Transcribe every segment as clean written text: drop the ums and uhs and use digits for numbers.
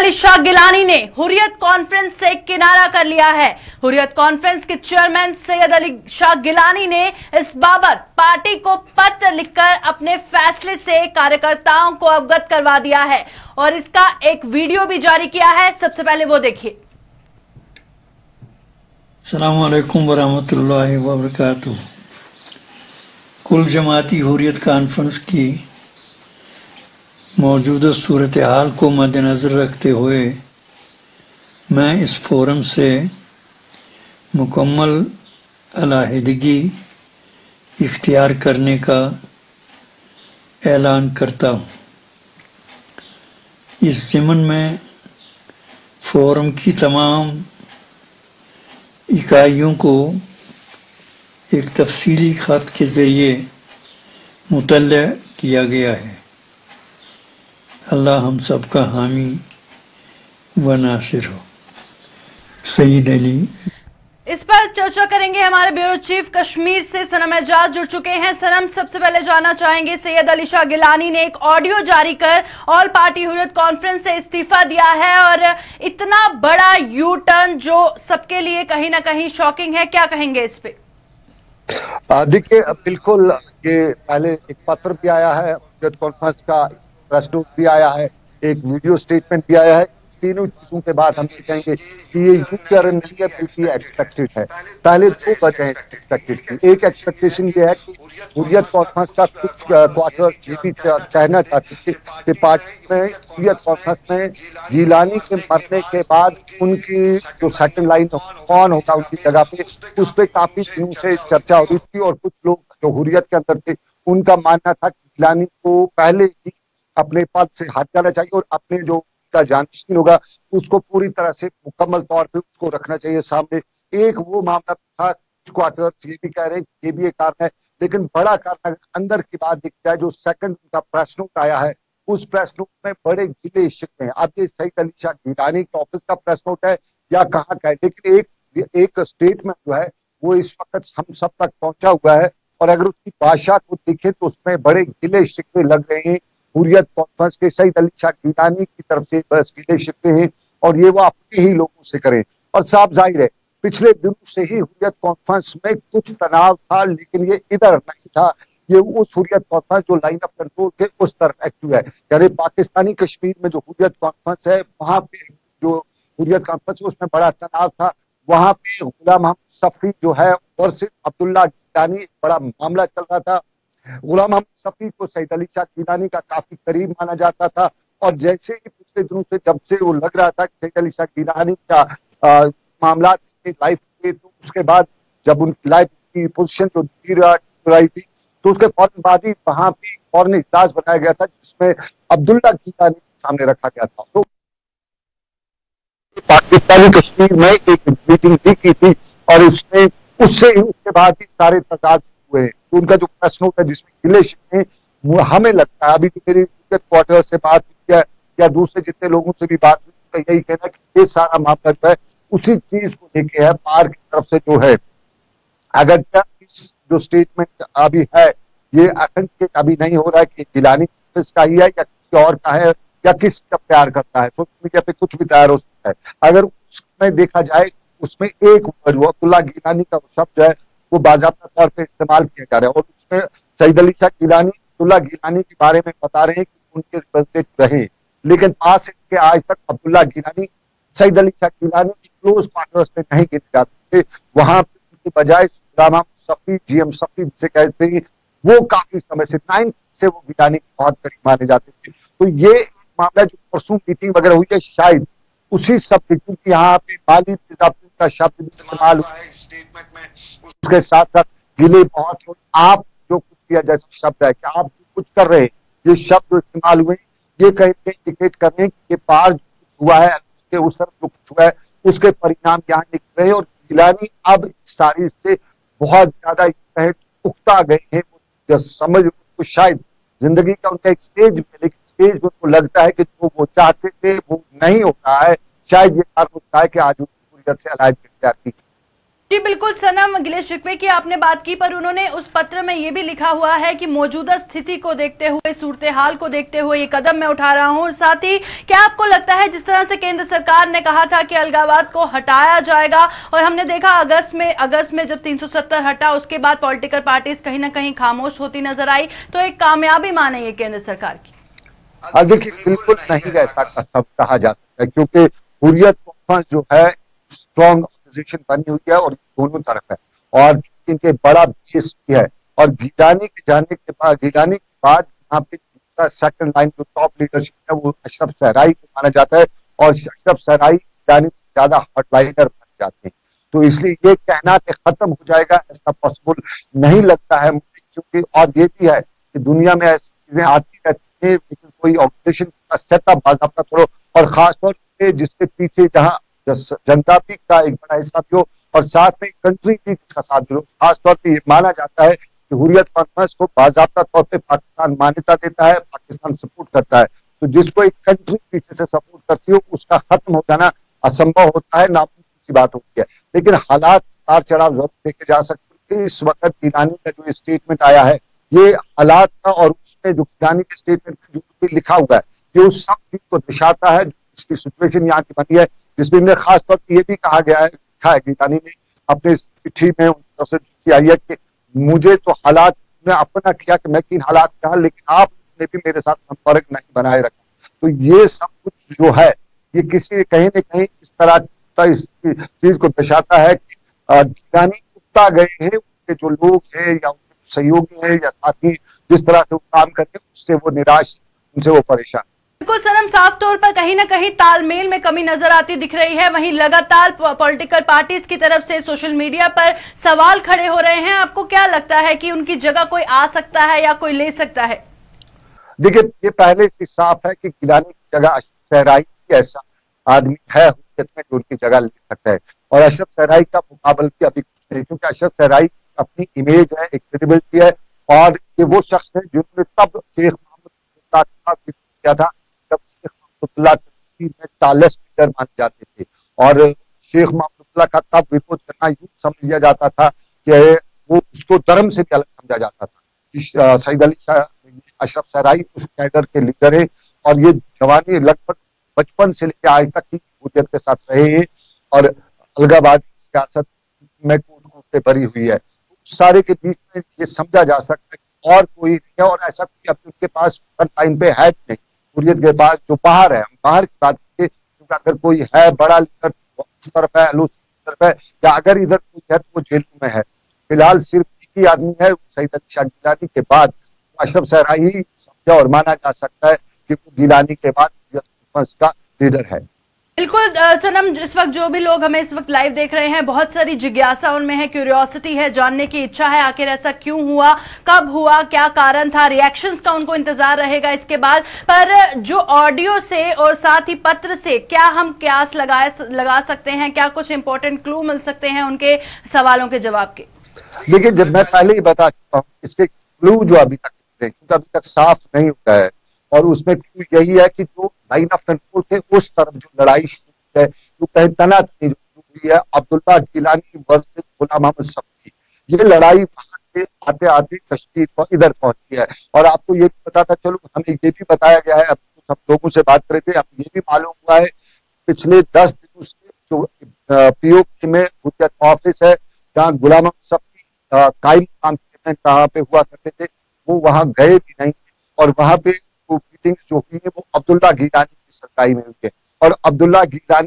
अली शाह गिलानी ने हुर्रियत कॉन्फ्रेंस से किनारा कर लिया है। हुर्रियत कॉन्फ्रेंस के चेयरमैन सैयद अली शाह गिलानी ने इस बाबत पार्टी को पत्र लिखकर अपने फैसले से कार्यकर्ताओं को अवगत करवा दिया है और इसका एक वीडियो भी जारी किया है। सबसे पहले वो देखिए। अस्सलामु अलैकुम वरहमतुल्लाहि वबरकातुहू। कुल जमाती हुर्रियत कॉन्फ्रेंस की मौजूदा सूरत हाल को मद्देनजर रखते हुए मैं इस फोरम से मुकम्मल अलहदगी इख्तियार करने का ऐलान करता हूँ। इस ज़िमन में फोरम की तमाम इकाइयों को एक तफसीली खत के जरिए मुतल्ला किया गया है। अल्लाह हम सबका हामी व नासिर हो। सईद अली। इस पर चर्चा करेंगे हमारे ब्यूरो चीफ कश्मीर से सनम एजाज जुड़ चुके हैं। सनम, सबसे पहले जानना चाहेंगे, सैयद अली शाह गिलानी ने एक ऑडियो जारी कर ऑल पार्टी हुर्रियत कॉन्फ्रेंस से इस्तीफा दिया है और इतना बड़ा यू टर्न जो सबके लिए कहीं ना कहीं शॉकिंग है, क्या कहेंगे इस पे? देखिए, बिल्कुल ये पहले एक पत्र भी आया है, हुर्रियत कॉन्फ्रेंस का प्रेस नोट भी आया है, एक वीडियो स्टेटमेंट भी आया है। तीनों चीजों के बाद हम ये कहेंगे कि ये यू टर्न नहीं है बल्कि एक्सपेक्टेड है। पहले दो वजह एक्सपेक्टेड की। एक एक्सपेक्टेशन ये है कि हुर्रियत कॉन्फ्रेंस का कुछ क्वार्टर ये भी कहना चाहते थे कि पार्टी में हुर्रियत कॉन्फ्रेंस में गिलानी के मरने के बाद उनकी जो सेकंड लाइन कौन होगा उनकी जगह पे, उस पर काफी दिनों से चर्चा हो रही थी और कुछ लोग जो हुर्रियत के अंदर थे उनका मानना था कि गिलानी को पहले ही अपने पद से हट जाना चाहिए और अपने जो का जानशीन होगा उसको पूरी तरह से मुकम्मल तौर पे उसको रखना चाहिए सामने। एक वो मामला था, क्वार्टर ये भी कह रहे हैं ये भी एक कारण है, लेकिन बड़ा कारण अंदर की बात दिखता है। जो सेकंड उनका प्रेस नोट आया है उस प्रेस नोट में बड़े गिले शिकवे हैं। अब ये सईद अली शाह गिलानी के ऑफिस का प्रेस नोट है या कहाँ का है, लेकिन एक स्टेटमेंट जो है वो इस वक्त हम सब तक पहुंचा हुआ है और अगर उसकी भाषा को देखें तो उसमें बड़े गिले शिकवे लग रहे हैं हुर्रियत कॉन्फ्रेंस के सईद अली शाह गिलानी की तरफ से बस गिले शिकवे हैं और ये वो अपने ही लोगों से करें। और साफ जाहिर है पिछले दिनों से ही हुर्रियत कॉन्फ्रेंस में कुछ तनाव था, लेकिन ये इधर नहीं था, ये उस हुर्रियत कॉन्फ्रेंस जो लाइन ऑफ कंट्रोल के उस तरफ एक्टिव है। यानी पाकिस्तानी कश्मीर में जो हुर्रियत कॉन्फ्रेंस है वहां पे जो हुर्रियत कॉन्फ्रेंस उसमें बड़ा तनाव था। वहां पे गुलाम मोहम्मद सफी जो है और सिर्फ अब्दुल्ला गिलानी बड़ा मामला चल रहा था। गुलाम मोहम्मद सफी को सईद अली शाह गिलानी का काफी करीब माना जाता था और जैसे ही पिछले दिनों से जब से वो लग रहा था कि सईद अली शाह गिलानी का मामला लाइफ थे, तो उसके बाद जब उनकी लाइफ की पोजीशन जो रही थी तो उसके फौरन बाद ही वहां भी फौरन इजलास बनाया गया था जिसमें अब्दुल्ला गिलानी सामने रखा गया था। तो पाकिस्तानी कश्मीर में एक मीटिंग भी की थी और उसमें उसके बाद ही सारे तजाद हुए। तो उनका जो प्रेस नोट है जिसमें गिले शिकवे हमें लगता है, अभी तो मेरी क्वार्टर से बात हुई या दूसरे जितने लोगों से भी बात हुई तो यही कहना कि ये सारा मामला जो है उसी चीज को लेके है, पार की तरफ से जो है। अगर इस जो स्टेटमेंट अभी है ये अथेंटिक अभी नहीं हो रहा है कि गिलानी का ही है या किसी और का है या किसी का प्यार करता है, सोशल मीडिया पे कुछ भी तैयार हो सकता है। अगर उसमें देखा जाए उसमें एक अब्दुल्ला गिलानी का शब्द है वो बाज़ाब्ता तौर पे इस्तेमाल किया जा रहा है और उसमें सईद अली शाह गिलानी अब्दुल्ला गिलानी के बारे में बता रहे हैं कि उनके रिप्रेजेंटेटिव रहे, लेकिन पास के आज तक अब्दुल्ला गिलानी सईद अली शाह गिलानी की क्लोज पार्टनर्स में नहीं गिने जाते थे। वहां पर उनकी बजाय गुलाम सफी जीएम सफी जिसे कहते हैं वो काफी समय से 9 से वो गिलानी के बहुत करीब माने जाते थे। तो ये मामला जो परसों मीटिंग वगैरह हुई है शायद उसी सब क्योंकि यहाँ पे माली का शब्द इस्तेमाल हुआ है स्टेटमेंट में, उसके साथ साथ गिले बहुत आप जो कुछ किया जैसा शब्द है कि आप कुछ कर रहे हैं, ये शब्द जो इस्तेमाल हुए ये कहीं इंडिकेट कर रहे हैं कि पार जो कुछ हुआ है उसके उस तरफ जो कुछ हुआ है उसके परिणाम यहाँ निकल रहे हैं और गिलानी अब इस तारीख से बहुत ज्यादा उकता गए हैं। जो समझ उसको शायद जिंदगी का उनका एक स्टेज में, लेकिन स्टेज में उनको लगता है कि जो वो चाहते थे वो नहीं होता है। शायद ये कारण होता है कि आज हुर्रियत से अलग जाती है। जी बिल्कुल सनम, गिले शिकवे की आपने बात की, पर उन्होंने उस पत्र में ये भी लिखा हुआ है कि मौजूदा स्थिति को देखते हुए, सूरत हाल को देखते हुए ये कदम मैं उठा रहा हूं। और साथ ही क्या आपको लगता है जिस तरह से केंद्र सरकार ने कहा था कि अलगाववाद को हटाया जाएगा, और हमने देखा अगस्त में जब 370 हटा, उसके बाद पॉलिटिकल पार्टीज कहीं ना कहीं खामोश होती नजर आई, तो एक कामयाबी माने ये केंद्र सरकार की? देखिए, बिल्कुल नहीं ऐसा कहा जा सकता है, क्योंकि हुर्रियत कॉन्फ्रेंस जो है स्ट्रॉन्ग अपोजिशन बनी हुई है और दोनों तरफ है, और इनके बड़ा बेस भी है। और गिलानी के जाने के बाद, गिलानी के बाद यहाँ पे सेकंड लाइन जो टॉप लीडरशिप है वो अशरफ सहराई को माना जाता है, और अशरफ सहराई गिलानी से ज्यादा हॉटलाइनर बन जाते हैं। तो इसलिए ये कहना कि खत्म हो जाएगा ऐसा पॉसिबल नहीं लगता है मुझे, क्योंकि और ये भी है कि दुनिया में ऐसी चीजें आती रहती है, लेकिन कोई ऑर्गेनाइजेशन का सेटअप बाकायदा करो, और खासतौर पे जिसके पीछे जहाँ जनता भी का एक बड़ा हिस्सा भी हो और साथ में कंट्री भी का साथ भी हो। खासतौर पे ये माना जाता है कि हुर्रियत कॉन्फ्रेंस को बाकायदा तौर पे पाकिस्तान मान्यता देता है, पाकिस्तान सपोर्ट करता है। तो जिसको एक कंट्री पीछे से सपोर्ट करती हो उसका खत्म हो जाना असंभव होता है, नामुमकिन सी बात होती है। लेकिन हालात उतार चढ़ाव जरूर देखे जा सकते हैं। इस वक्त गिलानी का जो स्टेटमेंट आया है ये हालात का, और उसमें जो गिलानी के स्टेटमेंट जो लिखा हुआ है ये उस सब चीज को दर्शाता है जिसकी सिचुएशन यहाँ की बनी है, जिसमें खास तौर पर ये भी कहा गया है, लिखा है गिलानी ने अपने चिट्ठी में उनकी तरफ से आई है कि मुझे तो हालात ने अपना किया कि मैं किन हालात का, लेकिन आपने भी मेरे साथ संपर्क नहीं बनाए रखा। तो ये सब कुछ जो है ये किसी कहीं न कहीं इस तरह इस चीज को दर्शाता है कि गिलानी उगता गए हैं, उनके जो लोग हैं या उनके सहयोगी हैं या साथी जिस तरह से वो काम करते हैं उससे वो निराश, उनसे वो परेशान। बिल्कुल सनम, साफ तौर पर कहीं ना कहीं तालमेल में कमी नजर आती दिख रही है। वहीं लगातार पॉलिटिकल पार्टीज की तरफ से सोशल मीडिया पर सवाल खड़े हो रहे हैं। आपको क्या लगता है कि उनकी जगह कोई आ सकता है या कोई ले सकता है? देखिए, ये पहले से साफ है कि गिलानी की जगह अशरफ सहराई ऐसा आदमी है हुर्रियत में जो उनकी जगह ले सकता है, और अशरफ सहराई का मुकाबला भी अभी कुछ नहीं, क्योंकि अशरफ सहराई अपनी इमेज है, एक क्रेडिबिलिटी है, और ये वो शख्स है जिन्होंने तब शेख मोहम्मद किया था जब शेख मोहम्मद में टालेस्ट लीडर माने जाते थे, और शेख मोहम्मद का तब विरोध करना यूं समझ लिया जाता था कि वो उसको धर्म से भी अलग समझा जाता था। सईद अली शाह अशरफ सहराई उस कैडर के लीडर है, और ये जवानी लगभग बचपन से लेकर आज तक की हुर्रियत के साथ रहे हैं, और अलगाववादी सियासत में कूट से भरी हुई है। सारे के बीच में ये समझा जा सकता है कि और कोई नहीं है, और ऐसा कोई अब उनके पास टाइम पे है नहीं हुर्रियत के पास जो बाहर है। बाहर की बात करें, क्योंकि अगर कोई है बड़ा लीडर उस तरफ है, आलोची की तरफ है, या अगर इधर कोई है तो वो जेल में है। फिलहाल सिर्फ एक ही आदमी है सईद अली शाह गिलानी के बाद अशरफ सहराई ही समझा और माना जा सकता है कि वो गिलानी के बाद का लीडर है। बिल्कुल सनम, इस वक्त जो भी लोग हमें इस वक्त लाइव देख रहे हैं, बहुत सारी जिज्ञासा उनमें है, क्यूरियोसिटी है, जानने की इच्छा है आखिर ऐसा क्यों हुआ, कब हुआ, क्या कारण था, रिएक्शंस का उनको इंतजार रहेगा इसके बाद। पर जो ऑडियो से और साथ ही पत्र से क्या हम क्यास लगा सकते हैं, क्या कुछ इंपॉर्टेंट क्लू मिल सकते हैं उनके सवालों के जवाब के? देखिए, जब मैं पहले ही बता चुका हूँ, इसके क्लू जो अभी तक साफ नहीं होता है, और उसमें यही है कि जो लाइन ऑफ कंट्रोल थे उस तरफ जो लड़ाई है, जो कहीं तनातनी हुई है अब्दुल्ला गिलानी वर्सेस गुलाम अहमद सब्जी, ये लड़ाई वहां से आते आते कश्मीर पर इधर पहुंची है। और आपको ये भी बताता चलो, हमें ये भी बताया गया है, अब सब लोगों से बात करे थे, अब ये भी मालूम हुआ है पिछले 10 दिनों से जो पीओके में हुर्रियत ऑफिस है जहाँ गुलाम अहमद सब्जी कायम कहाँ पे हुआ करते थे, वो वहां गए भी नहीं, और वहां पे मीटिंग्स जो हुई है वो अब्दुल्ला गिलानी की सरकारी में हुई है। और अब्दुल्ला गिलानी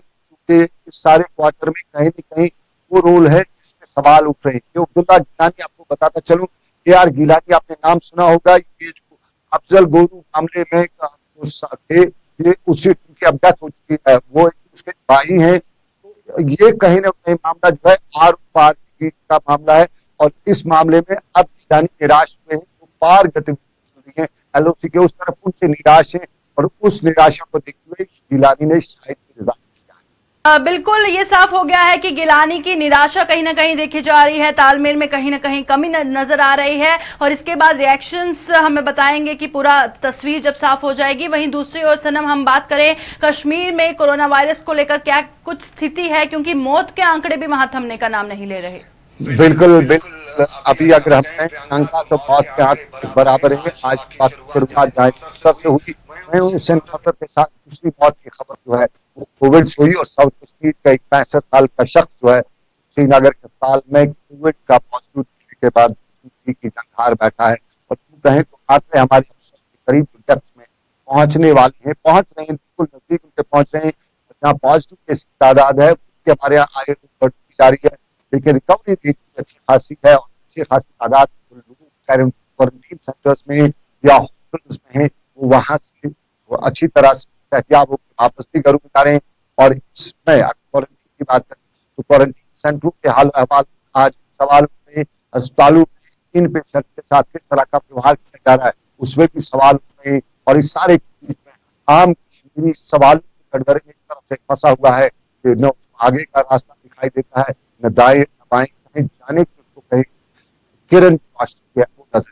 के इस सारे क्वार्टर में कहीं न कहीं वो रोल है जिसमें सवाल उठ रहे हैं। अब्दुल्ला गिलानी, आपको बताता चलूं, AR गिलानी आपने नाम सुना होगा, ये जो अफजल गोरू मामले में थे, ये उसी की अब डेथ हो चुकी है, वो उसके भाई हैं। तो ये कहीं ना कहीं मामला जो है आर पार का मामला है, और इस मामले में अब गिलानी निराश हुए हैं, तो पार गतिविधि है LOC के उस तरफ उनसे निराश है, और उस निराशा को देखते हुए गिलानी ने शायद रिजाइन किया है। बिल्कुल ये साफ हो गया है कि गिलानी की निराशा कहीं ना कहीं देखी जा रही है, तालमेल में कहीं ना कहीं कमी नजर आ रही है और इसके बाद रिएक्शंस हमें बताएंगे कि पूरा तस्वीर जब साफ हो जाएगी। वहीं दूसरी ओर सनम हम बात करें कश्मीर में कोरोना वायरस को लेकर क्या कुछ स्थिति है, क्योंकि मौत के आंकड़े भी वहां थमने का नाम नहीं ले रहे। बिल्कुल बिल्कुल, अभी अगर हम शंका तो मौत के आंकड़े बराबर है। आज शुरुआत से हुई, उस के साथ दूसरी मौत की खबर जो है वो कोविड से हुई और साउथ कश्मीर का एक 65 साल का शख्स जो है श्रीनगर के साल में कोविड का पॉजिटिव के बाद की जंग हार बैठा है। और कहें तो आंकड़े हमारे करीब डेथ में पहुंचने वाले हैं, पहुंच रहे हैं, बिल्कुल नजदीक उनसे पहुंच रहे हैं। जहाँ पॉजिटिव केस की तादाद है उसके हमारे यहाँ आगे बढ़ती जा रही है, लेकिन रिकवरी रेट अच्छी खासी है और अच्छी खासी तादाद क्वारंटीन सेंटर्स में या हॉस्पिटल्स में है वो वहां से वो अच्छी तरह से एहतियात वापस भी घरों में जा रहे हैं। और इसमें क्वारंटीन की बात करें तो क्वारंटीन सेंटरों के हाल अहवाल आज सवाल में, अस्पतालों में इन पेशेंट के साथ किस तरह का व्यवहार किया जा रहा है उसमें भी सवाल उठे। और इस सारे में आम कश्मीरी सवाल कटघरे में इस तरफ से फंसा हुआ है कि न आगे का रास्ता दिखाई देता है, न दाएं न बाएं, कहीं जाने की उसको कहीं किरण वो नजर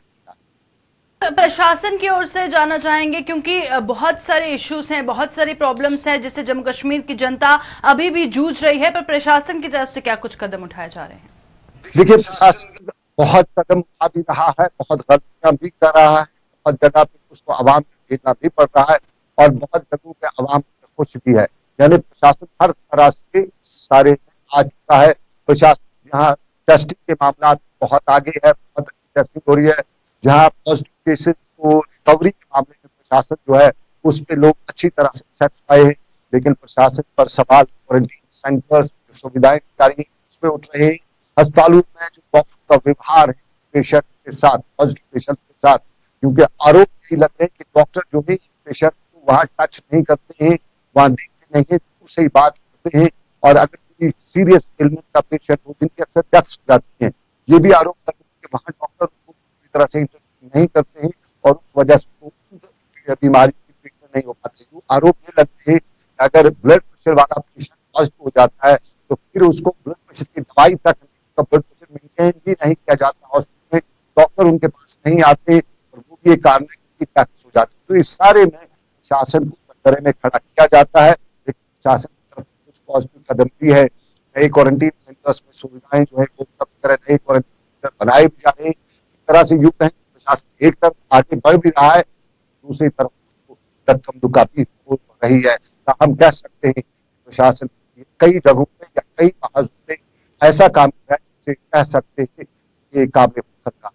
प्रशासन की ओर से जाना चाहेंगे, क्योंकि बहुत सारे इश्यूज हैं, बहुत सारी प्रॉब्लम्स हैं जिससे जम्मू कश्मीर की जनता अभी भी जूझ रही है, पर प्रशासन की तरफ से क्या कुछ कदम उठाए जा रहे हैं? देखिए, प्रशासन बहुत कदम उठा भी रहा है, बहुत गलतियां भी कर रहा है, बहुत जगह पे उसको आवाम में भेजना भी पड़ रहा है और बहुत जगहों पे आवाम खुश भी है। यानी प्रशासन हर तरह से सारे आ चुका है। प्रशासन यहाँ टेस्टिंग के मामला बहुत आगे है, बहुत टेस्टिंग हो रही है। जहाँ पॉजिटिव केसेस को रिकवरी के मामले में प्रशासन जो है उस पर लोग अच्छी तरह से सेटिस्फाई है, लेकिन प्रशासन पर सवाल क्वारंटीन सेंटर्स जो सुविधाएं दी उसमें उठ रहे हैं। अस्पतालों में जो डॉक्टर का व्यवहार है पेशेंट के साथ, पॉजिटिव पेशेंट के साथ, क्योंकि आरोप यही लग रहे हैं कि डॉक्टर जो भी पेशेंट को वहाँ टच नहीं करते हैं, वहाँ देखते नहीं है, उससे ही बात करते हैं। और अगर कोई सीरियस इलनेस का पेशेंट हो जिनकी अक्सर डेथ्स हो जाती है, ये भी आरोप लग रहे हैं कि वहाँ डॉक्टर को पूरी तरह से नहीं करते हैं और उस वजह से बीमारी की ट्रीटमेंट नहीं हो पाती। तो आरोप ये लगते हैं कि अगर ब्लड प्रेशर वाला पेशेंट पॉजिटिव हो जाता है तो फिर उसको ब्लड प्रेशर की दवाई तक ब्लड प्रेशर मेंटेन भी नहीं किया जाता, हॉस्पिटल में डॉक्टर उनके पास नहीं आते और वो भी एक कारण है कि टैक्स हो जाती है। तो इस सारे में शासन को कटघरे में खड़ा किया जाता है, लेकिन शासन की तरफ कुछ पॉजिटिव कदम भी है। नए क्वारंटीन सेंटर्स में सुविधाएं जो है वो सब तरह नए क्वारंटीन सेंटर बनाए भी जा रहे हैं। इस तरह से यूं कहें प्रशासन एक तरफ आगे बढ़ भी रहा है, दूसरी तरफ धक्का भी हो रही है। हम कह सकते हैं प्रशासन कई जगहों पे या कई महाजों पे ऐसा काम कर रहा है जिसे कह सकते हैं कि ये काबिल सरकार।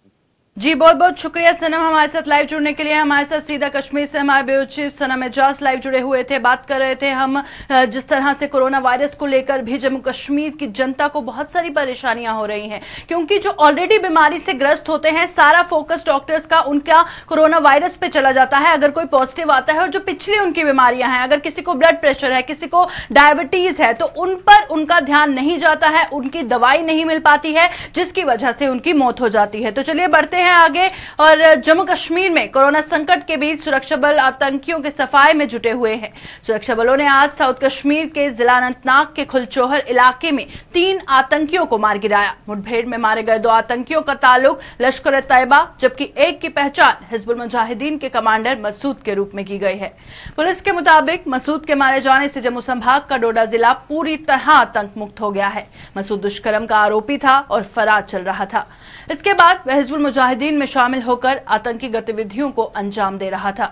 जी बहुत बहुत शुक्रिया सनम, हमारे साथ लाइव जुड़ने के लिए। हमारे साथ सीधा कश्मीर से हमारे ब्यूरो चीफ सनम एजाज लाइव जुड़े हुए थे। बात कर रहे थे हम जिस तरह से कोरोना वायरस को लेकर भी जम्मू कश्मीर की जनता को बहुत सारी परेशानियां हो रही हैं, क्योंकि जो ऑलरेडी बीमारी से ग्रस्त होते हैं सारा फोकस डॉक्टर्स का उनका कोरोना वायरस पे चला जाता है अगर कोई पॉजिटिव आता है। और जो पिछली उनकी बीमारियां हैं, अगर किसी को ब्लड प्रेशर है, किसी को डायबिटीज है, तो उन पर उनका ध्यान नहीं जाता है, उनकी दवाई नहीं मिल पाती है, जिसकी वजह से उनकी मौत हो जाती है। तो चलिए बढ़ते हैं आगे। और जम्मू कश्मीर में कोरोना संकट के बीच सुरक्षा बल आतंकियों के सफाये में जुटे हुए हैं। सुरक्षा बलों ने आज साउथ कश्मीर के जिला अनंतनाग के खुलचोहर इलाके में 3 आतंकियों को मार गिराया। मुठभेड़ में मारे गए 2 आतंकियों का ताल्लुक लश्कर-ए-तैयबा, जबकि एक की पहचान हिजबुल मुजाहिदीन के कमांडर मसूद के रूप में की गई है। पुलिस के मुताबिक मसूद के मारे जाने से जम्मू संभाग का डोडा जिला पूरी तरह आतंक मुक्त हो गया है। मसूद दुष्कर्म का आरोपी था और फरार चल रहा था। इसके बाद वह हिजबुल मुजाहिदीन में शामिल होकर आतंकी गतिविधियों को अंजाम दे रहा था।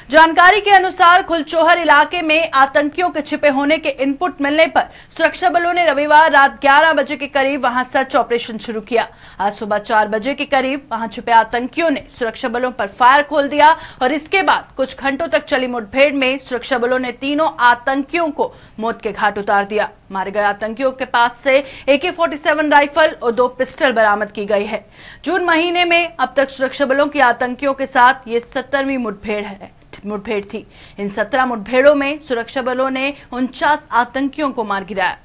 जानकारी के अनुसार खुलचोहर इलाके में आतंकियों के छिपे होने के इनपुट मिलने पर सुरक्षा बलों ने रविवार रात 11 बजे के करीब वहां सर्च ऑपरेशन शुरू किया। आज सुबह 4 बजे के करीब वहां छिपे आतंकियों ने सुरक्षा बलों पर फायर खोल दिया और इसके बाद कुछ घंटों तक चली मुठभेड़ में सुरक्षा बलों ने तीनों आतंकियों को मौत के घाट उतार दिया। मारे गए आतंकियों के पास से AK-47 राइफल और 2 पिस्टल बरामद की गई है। जून महीने में अब तक सुरक्षा बलों की आतंकियों के साथ ये 17वीं मुठभेड़ थी। इन 17 मुठभेड़ों में सुरक्षा बलों ने 49 आतंकियों को मार गिराया।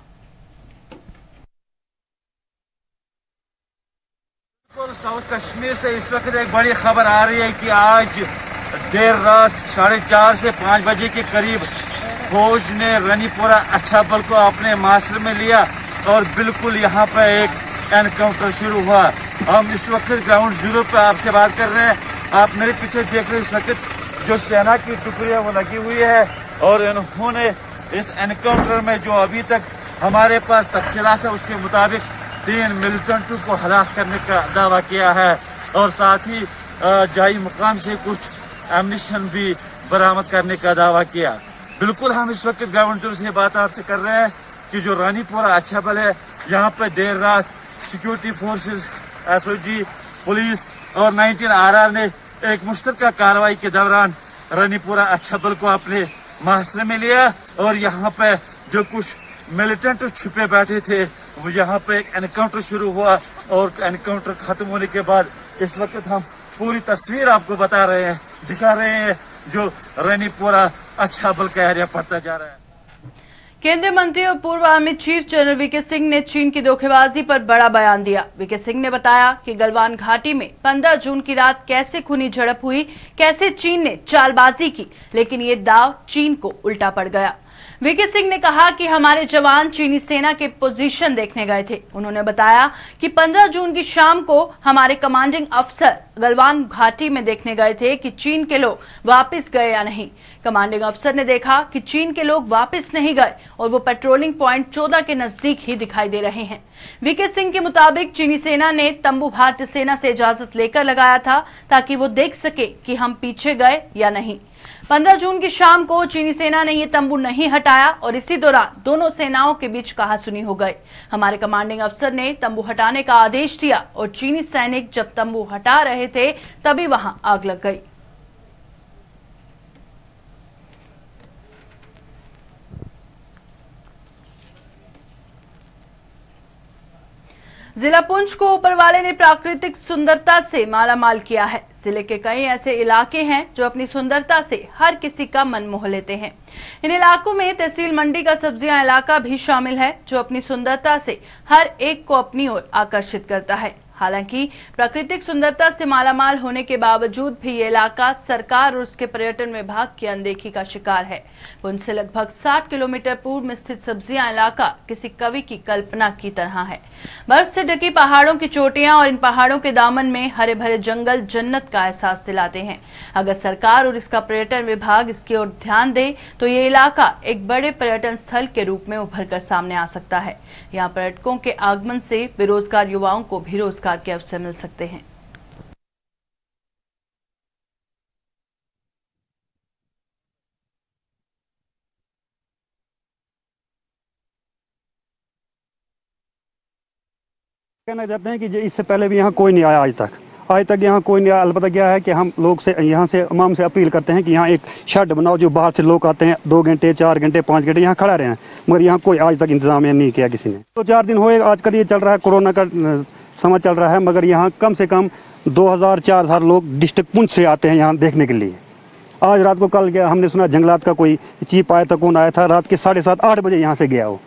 साउथ कश्मीर से इस वक्त एक बड़ी खबर आ रही है कि आज देर रात 4:30 से 5 बजे के करीब फौज ने रानीपुरा अच्छाबल को अपने मास्टर में लिया और बिल्कुल यहाँ पर एक एनकाउंटर शुरू हुआ। हम इस वक्त ग्राउंड जीरो पे आपसे बात कर रहे हैं। आप मेरे पीछे देख रहे हैं, इस वक्त जो सेना की टुकड़ियां वो लगी हुई है और इन्होंने इस एनकाउंटर में जो अभी तक हमारे पास तफसीलात है उसके मुताबिक 3 मिलिटेंटों को हलाक करने का दावा किया है और साथ ही जाई मुकाम से कुछ एम्यूनिशन भी बरामद करने का दावा किया। बिल्कुल हम इस वक्त ग्राउंड जीरो से बात आपसे कर रहे हैं कि जो रानीपुरा अच्छाबल है, यहाँ पर देर रात सिक्योरिटी फोर्सेस, एसओजी, पुलिस और 19 RR ने एक मुश्तरका कार्रवाई के दौरान रानीपुरा अच्छाबल को अपने मास्टर में लिया और यहाँ पे जो कुछ मिलिटेंट छुपे बैठे थे वो यहाँ पे एक एनकाउंटर शुरू हुआ और एनकाउंटर खत्म होने के बाद इस वक्त हम पूरी तस्वीर आपको बता रहे हैं, दिखा रहे हैं जो रानीपुरा अच्छाबल का एरिया पड़ता जा रहा है। केंद्रीय मंत्री और पूर्व army chief general V K Singh ने चीन की धोखेबाजी पर बड़ा बयान दिया। वीके सिंह ने बताया कि गलवान घाटी में 15 जून की रात कैसे खूनी झड़प हुई, कैसे चीन ने चालबाजी की, लेकिन ये दाव चीन को उल्टा पड़ गया। वीके सिंह ने कहा कि हमारे जवान चीनी सेना के पोजीशन देखने गए थे। उन्होंने बताया कि 15 जून की शाम को हमारे कमांडिंग अफसर गलवान घाटी में देखने गए थे कि चीन के लोग वापस गए या नहीं। कमांडिंग अफसर ने देखा कि चीन के लोग वापस नहीं गए और वो पेट्रोलिंग पॉइंट 14 के नजदीक ही दिखाई दे रहे हैं। वीके सिंह के मुताबिक चीनी सेना ने तंबू भारतीय सेना से इजाजत लेकर लगाया था ताकि वो देख सके कि हम पीछे गए या नहीं। 15 जून की शाम को चीनी सेना ने ये तंबू नहीं हटाया और इसी दौरान दोनों सेनाओं के बीच कहासुनी हो गई। हमारे कमांडिंग अफसर ने तंबू हटाने का आदेश दिया और चीनी सैनिक जब तंबू हटा रहे थे तभी वहां आग लग गई। जिला पुंछ को ऊपर वाले ने प्राकृतिक सुंदरता से मालामाल किया है। जिले के कई ऐसे इलाके हैं जो अपनी सुंदरता से हर किसी का मन मोह लेते हैं। इन इलाकों में तहसील मंडी का सब्जियां इलाका भी शामिल है जो अपनी सुंदरता से हर एक को अपनी ओर आकर्षित करता है। हालांकि प्राकृतिक सुंदरता से मालामाल होने के बावजूद भी ये इलाका सरकार और उसके पर्यटन विभाग की अनदेखी का शिकार है। पुंछ से लगभग 60 किलोमीटर पूर्व में स्थित सब्जियां इलाका किसी कवि की कल्पना की तरह है। बर्फ से ढकी पहाड़ों की चोटियां और इन पहाड़ों के दामन में हरे भरे जंगल जन्नत का एहसास दिलाते हैं। अगर सरकार और इसका पर्यटन विभाग इसकी ओर ध्यान दे तो ये इलाका एक बड़े पर्यटन स्थल के रूप में उभर कर सामने आ सकता है। यहाँ पर्यटकों के आगमन से बेरोजगार युवाओं को भी रोजगार के अवसर मिल सकते हैं। कहना चाहते हैं कि इससे पहले भी यहाँ कोई नहीं आया आज तक यहाँ कोई नहीं आया। अलबत्ता क्या है कि हम लोग से यहाँ से इमाम से अपील करते हैं कि यहाँ एक शेड बनाओ जो बाहर से लोग आते हैं 2 घंटे 4 घंटे 5 घंटे यहाँ खड़ा रहे हैं, मगर यहाँ कोई आज तक इंतजाम नहीं किया किसी ने। तो 4 दिन हुए आजकल ये चल रहा है, कोरोना का समय चल रहा है, मगर यहाँ कम से कम 2000-4000 लोग डिस्ट्रिक्ट पुंछ से आते हैं यहाँ देखने के लिए। आज रात को कल गया, हमने सुना जंगलात का कोई चीफ आया था, कौन आया था, रात के 7:30-8 बजे यहाँ से गया हो,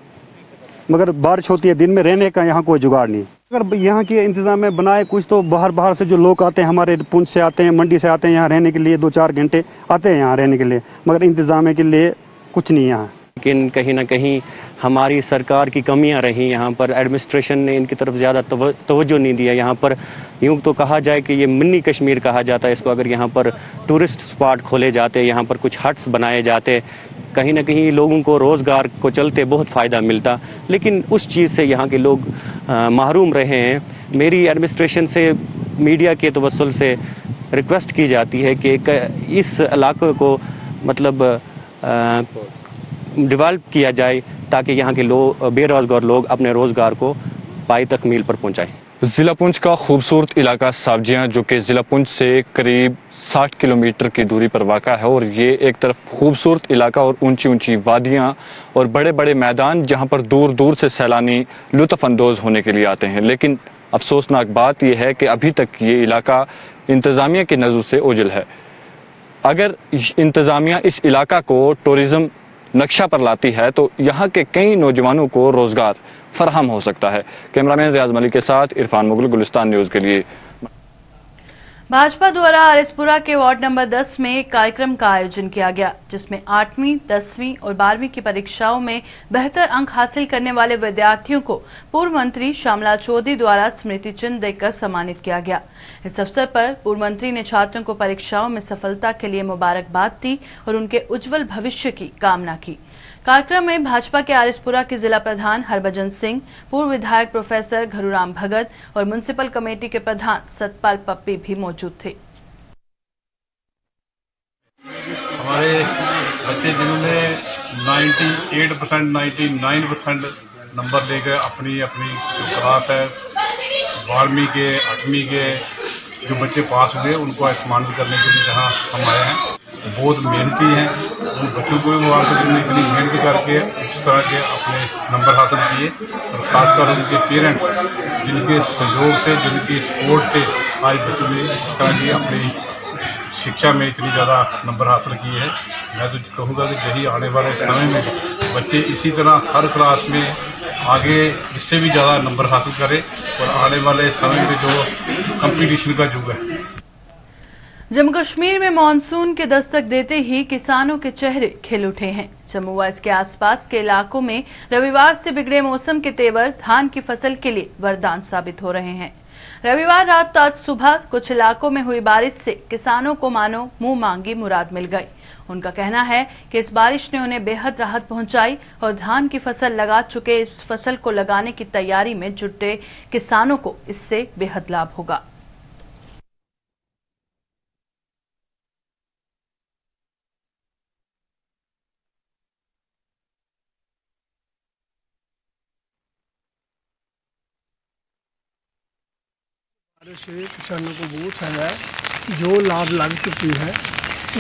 मगर बारिश होती है, दिन में रहने का यहाँ कोई जुगाड़ नहीं। अगर यहाँ के इंतजाम में बनाए कुछ तो बाहर से जो लोग आते हैं, हमारे पुंछ से आते हैं, मंडी से आते हैं, यहाँ रहने के लिए 2-4 घंटे आते हैं यहाँ रहने के लिए, मगर इंतजाम के लिए कुछ नहीं यहाँ। लेकिन कहीं ना कहीं हमारी सरकार की कमियां रही, यहाँ पर एडमिनिस्ट्रेशन ने इनकी तरफ ज़्यादा तवज्जो नहीं दिया। यहाँ पर यूँ तो कहा जाए कि ये मिनी कश्मीर कहा जाता है इसको। अगर यहाँ पर टूरिस्ट स्पॉट खोले जाते, यहाँ पर कुछ हट्स बनाए जाते, कहीं ना कहीं लोगों को रोज़गार को चलते बहुत फ़ायदा मिलता, लेकिन उस चीज़ से यहाँ के लोग महरूम रहे हैं। मेरी एडमिनिस्ट्रेशन से, मीडिया के तवस्सुल से रिक्वेस्ट की जाती है कि इस इलाके को मतलब डेवलप किया जाए ताकि यहाँ के लोग, बेरोजगार लोग अपने रोजगार को पाई तकमील पर पहुँचाएं। जिला पुंछ का खूबसूरत इलाका सब्जियां, जो कि जिला पुंछ से करीब 60 किलोमीटर की दूरी पर वाक़ा है, और ये एक तरफ खूबसूरत इलाका और ऊंची ऊंची वादियां और बड़े बड़े मैदान जहां पर दूर दूर से सैलानी लुत्फ़ अंदोज़ होने के लिए आते हैं। लेकिन अफसोसनाक बात यह है कि अभी तक ये इलाका इंतज़ामिया की नज़र से ओझल है। अगर इंतज़ामिया इस इलाका को टूरिज़्म नक्शा पर लाती है तो यहाँ के कई नौजवानों को रोजगार फराहम हो सकता है। कैमरामैन रियाज मलिक के साथ इरफान मुगल, गुलिस्तान न्यूज़ के लिए। भाजपा द्वारा आरएसपुरा के वार्ड नंबर 10 में एक कार्यक्रम का आयोजन किया गया, जिसमें 8वीं, 10वीं और 12वीं की परीक्षाओं में बेहतर अंक हासिल करने वाले विद्यार्थियों को पूर्व मंत्री श्यामलाल चौधरी द्वारा स्मृति चिन्ह देकर सम्मानित किया गया। इस अवसर पर पूर्व मंत्री ने छात्रों को परीक्षाओं में सफलता के लिए मुबारकबाद दी और उनके उज्जवल भविष्य की कामना की। कार्यक्रम में भाजपा के आरएसपुरा के जिला प्रधान हरभजन सिंह, पूर्व विधायक प्रोफेसर घरूराम भगत और म्युनिसिपल कमेटी के प्रधान सतपाल पप्पी भी मौजूद थे। हमारे बच्चे जिन्होंने 98%, 99% नंबर लेकर अपनी क्लास है 12वीं के 8वीं के जो बच्चे पास हुए उनको सम्मानित करने के लिए यहाँ हम आए हैं। बहुत मेहनती हैं, उन बच्चों को भी मुबारक देने इतनी मेहनत करके इस तरह के अपने नंबर हासिल किए और खासकर उनके पेरेंट्स जिनके सहयोग से, जिनकी सपोर्ट से आज बच्चों ने इस तरह की अपनी शिक्षा में इतनी ज़्यादा नंबर हासिल किए हैं। मैं तो कहूँगा कि यही आने वाले समय में बच्चे इसी तरह हर क्लास में आगे इससे भी ज़्यादा नंबर हासिल करें और आने वाले समय में जो कंपटीशन का युग है। जम्मू कश्मीर में मानसून के दस्तक देते ही किसानों के चेहरे खिल उठे हैं। जम्मू व इसके आसपास के इलाकों में रविवार से बिगड़े मौसम के तेवर धान की फसल के लिए वरदान साबित हो रहे हैं। रविवार रात आज सुबह कुछ इलाकों में हुई बारिश से किसानों को मानो मुंह मांगी मुराद मिल गई। उनका कहना है कि इस बारिश ने उन्हें बेहद राहत पहुंचाई और धान की फसल लगा चुके इस फसल को लगाने की तैयारी में जुटे किसानों को इससे बेहद लाभ होगा। बारिश से किसानों को बहुत फायदा है। जो लाभ लग चुकी है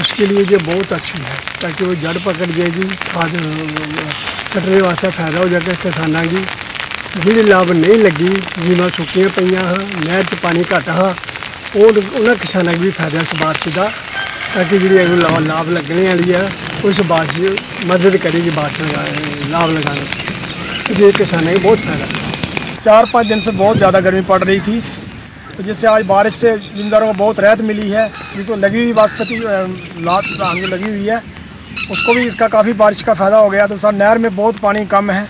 उसके लिए ये बहुत अच्छी है, ताकि वो जड़ पकड़ जाएगी, खाद सटने वास्ते फायदा हो जाएगा किसानों की। जिन्हें लाभ नहीं लगी, जिन्हें सुक्कियां पईयां हाँ, नहर च पानी घट हाँ, उन्होंने किसानों भी फायदा इस बारिश का, ताकि जी लाभ लगने वाली है उस बारिश मदद करेगी बारिश लाभ लगाने। ये किसानों को बहुत फायदा है। 4-5 दिन से बहुत ज़्यादा गर्मी पड़ रही थी, तो जिससे आज बारिश से जिम्मेदारों को बहुत राहत मिली है। जिसको लगी हुई बासमती धान जो लगी हुई है उसको भी इसका काफ़ी बारिश का फायदा हो गया। तो सर नहर में बहुत पानी कम है,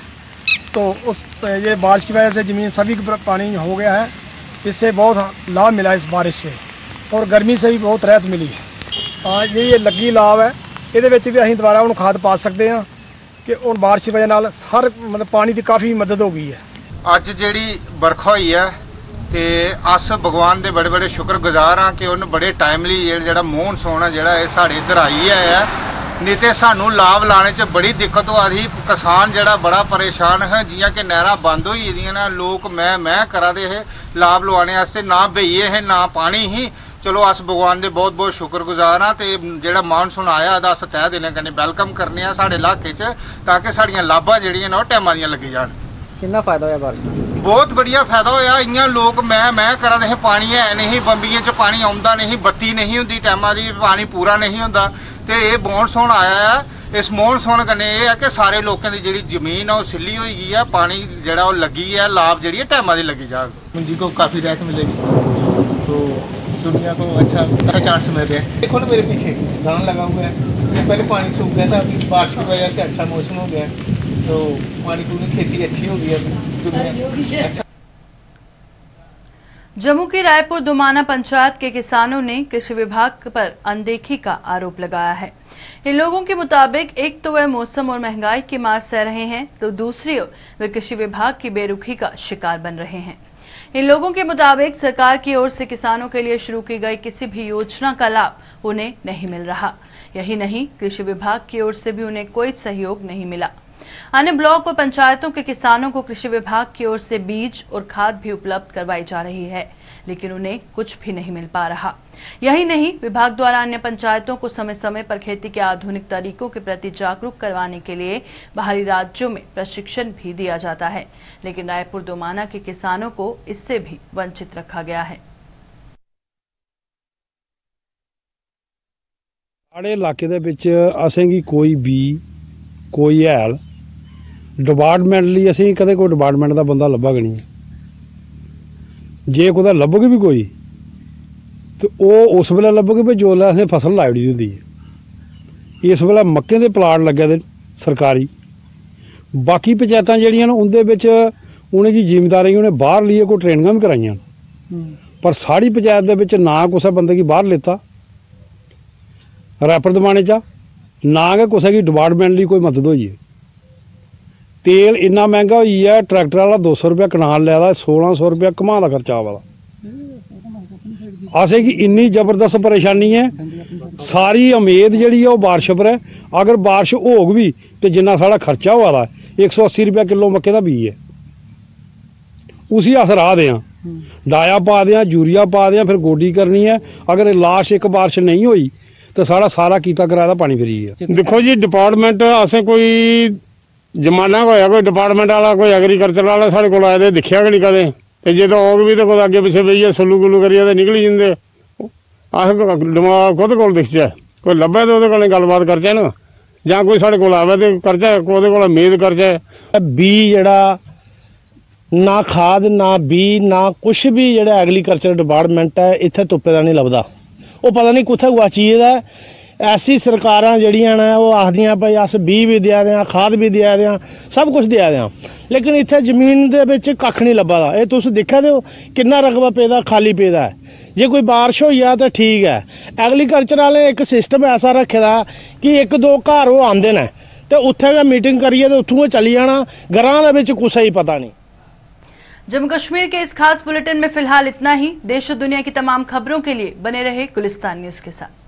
तो ये बारिश की वजह से ज़मीन सभी पानी हो गया है। इससे बहुत लाभ मिला इस बारिश से और गर्मी से भी बहुत राहत मिली है। आज ये लगी लाभ है, ये भी अं दोबारा उन खाद पा सकते हैं कि उन बारिश की वजह हर मतलब पानी की काफ़ी मदद हो गई है। अज जी बरखा हुई है तो अस भगवान के बड़े बड़े शुक्रगुजार हाँ कि उन्हें बड़े टाइमली जो मॉनसून है जोड़ा साढ़े इधर आई है। नहीं तो सानू लाभ लाने च बड़ी दिक्कत हो रही, किसान जड़ा बड़ा परेशान है। जियां कि नहरां बंद हो गई, लोग मैं करा दे है लाभ लवाने वास्ते, ना बेइये है ना पानी ही। चलो अस भगवान के बहुत बहुत शुक्रगुजार हाँ। तो जोड़ा मानसून आया अस तय दिने कन्नै वेलकम करने साढ़े इलाके च, ताकि साड़ियां लाभां जिहड़ियां ने टाइमां दियां लगी जाण। कितना फायदा होया बारिश? बहुत बढ़िया फायदा होया। इयां लोग मैं करा दे पानी है नहीं, बंबियां च पानी आउंदा नहीं, बत्ती नहीं हुंदी टाइमां दी, पानी पूरा नहीं हुंदा। ते ये मानसून आया है, इस मानसून कन्नै ये है कि सारे लोगों की जिहड़ी जमीन है वो सिल्ली होई गई है, पानी जिहड़ा वो लगी है, लाभ जिहड़ी टाइमां दी लगी जाग। मुंजी को काफी राहत मिलेगी, तो दुनिया को अच्छा चांस मिल रहा है। देखो ना मेरे पीछे धान लगा हुआ है, पहले पानी सूख गया था, अभी बारिश की वजह से अच्छा मौसम हो गया, तो पानी पूरी खेती अच्छी हो गई है। अच्छा। जम्मू के रायपुर दुमाना पंचायत के किसानों ने कृषि विभाग पर अनदेखी का आरोप लगाया है। इन लोगों के मुताबिक एक तो वह मौसम और महंगाई की मार सह रहे हैं, तो दूसरी ओर वे कृषि विभाग की बेरुखी का शिकार बन रहे हैं। इन लोगों के मुताबिक सरकार की ओर से किसानों के लिए शुरू की गई किसी भी योजना का लाभ उन्हें नहीं मिल रहा। यही नहीं, कृषि विभाग की ओर से भी उन्हें कोई सहयोग नहीं मिला। अन्य ब्लॉक और पंचायतों के किसानों को कृषि विभाग की ओर से बीज और खाद भी उपलब्ध करवाई जा रही है, लेकिन उन्हें कुछ भी नहीं मिल पा रहा। यही नहीं, विभाग द्वारा अन्य पंचायतों को समय समय पर खेती के आधुनिक तरीकों के प्रति जागरूक करवाने के लिए बाहरी राज्यों में प्रशिक्षण भी दिया जाता है, लेकिन रायपुर दोमाना के किसानों को इससे भी वंचित रखा गया है। साढ़े इलाके दे विच असेंगी कोई बी कोई हैल डिपार्टमेंट लिए असें कदे कोई डिपार्टमेंट का बंदा लब्भा गै नहीं। जे कुदै लब्भग भी कोई तो वो उस वेले लभोगे भी जो असें फसल लाई ओड़ी होंदी है। इस वेले मक्कें दे प्लाट लगे दे सरकारी, बाकी पंचायतां जिहड़ियां न उंदे विच उ'नें जी जिमींदारें उ'नें बाहर लिए कोई ट्रेनिंगां भी कराइयां, पर साड़ी पंचायत दे विच ना कुसै बंदे गी बाहर लेता रैपर दबाने चा, ना गै कुसै गी डिपार्टमेंट ली कोई मदद होई है। तेल इन्ना मैंहगा होई है, ट्रैक्टर वाला 200 रुपया कनाल लै दा, 1600 रुपया घुमा दा खर्चा आवा दा। असें गी इन्नी जबरदस्त परेशानी है, सारी उम्मीद जिहड़ी है वो बारिश पर है। अगर बारिश होग भी तो जिन्ना साढ़ा खर्चा हुआ दा 180 रुपया किलो मक्के दा बीज है, उसी अस राह दें, डाया पा दें, यूरिया पा दें, फिर गोडी करनी है। अगर लास्ट एक बारिश नहीं हुई तो साढ़ा सारा कीता कराया पानी फ्री है। देखो जी डिपार्टमेंट असें कोई जमाना होया कोई डिपार्टमेंट वाला कोई एग्रीकल्चर वाला साढ़े को आए दे दिखिया नहीं कदें, तो जो होग भी तो कोई अगे पिछे बेइये सलू गुलू करिए तो निकली जाते। अस दिमाग खुद को दिखचे, कोई लभे तो वो गलबात करचे ना, ਜਾਂ कोई साढ़े को आवे तो करचे, ਉਹਦੇ ਕੋਲ उम्मीद करचे। बी ਜਿਹੜਾ ना खाद ना बी ना कुछ भी ਜਿਹੜਾ एग्रीकल्चर डिपार्टमेंट है इत्थे तुप्पे दा नहीं लभदा, वो पता नहीं कुत्थे गुआची दा। ऐसी सरकारां जड़ियां ने वो आखदियां भाई अस बी भी देआ दें, खाद भी देआ दें, सब कुछ देआ दें, लेकिन इत्थे जमीन दे विच कक्ख नहीं लब्भा दा। ये तुस दिक्खा दे किन्ना रकबा पेदा खाली पेदा है। जे कोई बारिश होई जा तो ठीक है, एग्रीकल्चर वाले एक सिस्टम ऐसा रखे दा कि एक दो घर वो आंदे ने ते उत्थे गै मीटिंग करिए तो उत्थों चली जाना, घरां दे विच कुछ ही पता नहीं। जम्मू कश्मीर के इस खास बुलेटिन में फिलहाल इतना ही। देश और दुनिया की तमाम खबरों के लिए बने रहे गुलिस्तान न्यूज के साथ।